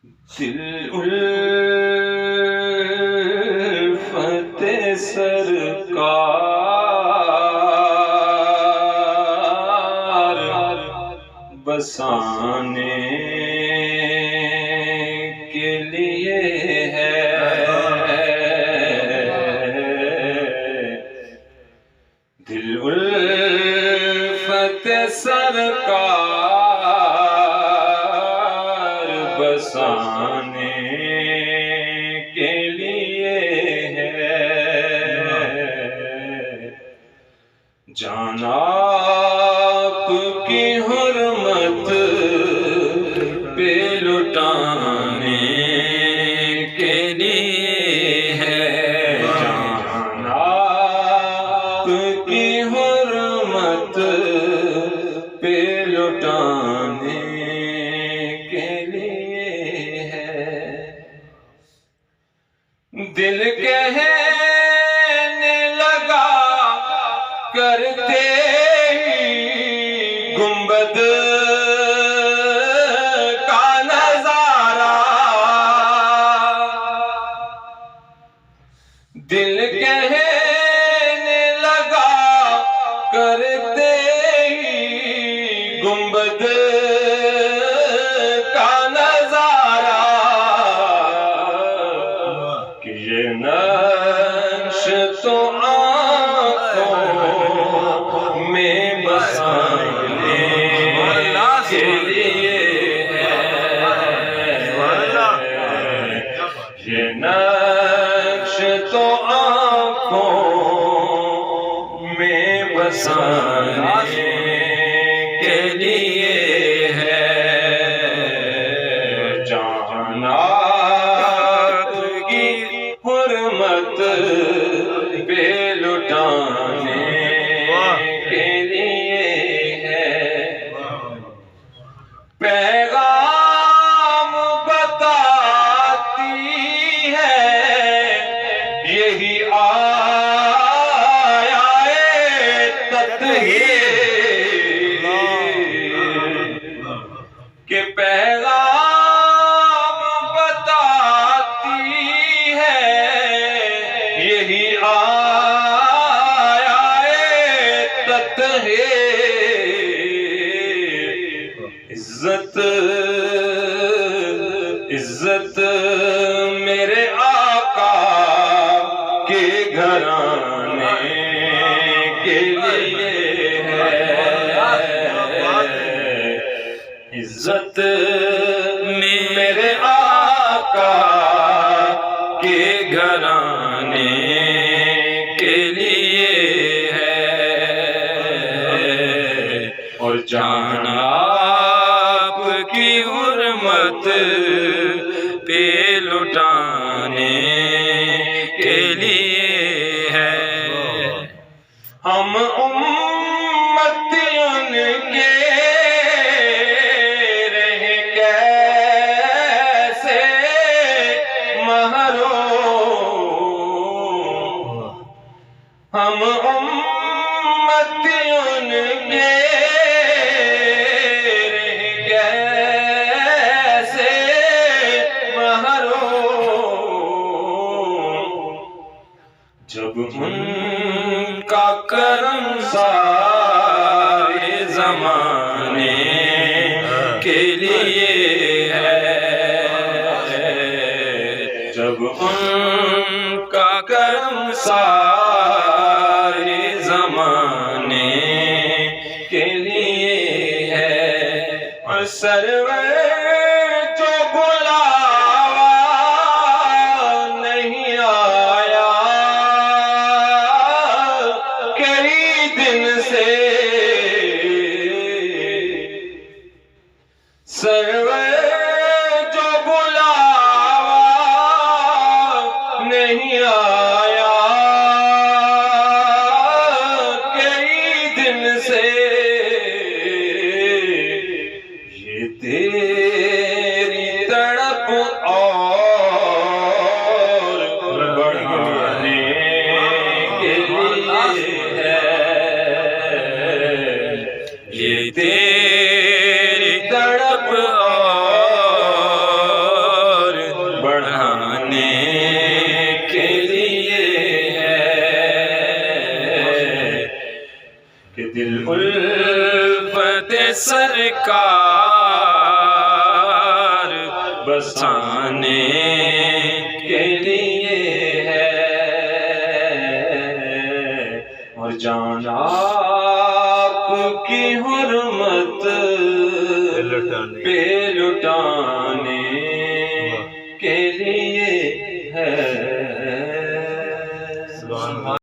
دل الفت سرکار بسانے کے لیے ہے، دل الفت سرکار بسانے کے لیے ہے، جان آپ کی حرمت پہ لٹانے کے لیے ہے، جان آپ کی حرمت پہ لٹانے کے لیے ہے، دل کہنے لگا کرتے ہی گنبد کا نظارہ، دل کہنے لگا کرتے ہی گنبد کا نظارہ، کہ یہ نقش تو آنکھوں میں بسانے کے لیے ہے، یہ نقش تو آنکھوں میں بسانے کے لیے ہے، جان آپ کی حرمت پہ لٹانے کے لیے ہے، پیغام بتاتی ہے یہی آیات تطہیر، کہ پیغام بتاتی ہے یہی آیات تطہیر، عزت میرے آقا کے گھرانے کے لیے ہے، عزت میرے آقا کے گھرانے کے لیے ہے، اور جان آپ کی حرمت پہ لٹانے کے لیے ہے، ہم امتی ان کے رہ کیسے محروم، ہم امتی ان کے رہ کیسے محروم، جب ان کا کرم سارے زمانے کے لیے ہے، جب ان کا کرم سارے زمانے کے لیے ہے، اور سرور جو بلاوا نہیں آیا کئی دن سے، سرور جو بلاوا نہیں آیا کئی دن سے، یہ تیری تڑپ اور بڑھانے کے لیے ہے، یہ تیری تڑپ اور کہ دل الفت سرکار بسانے کے لیے ہے، اور جان آپ کی حرمت پہ لٹانے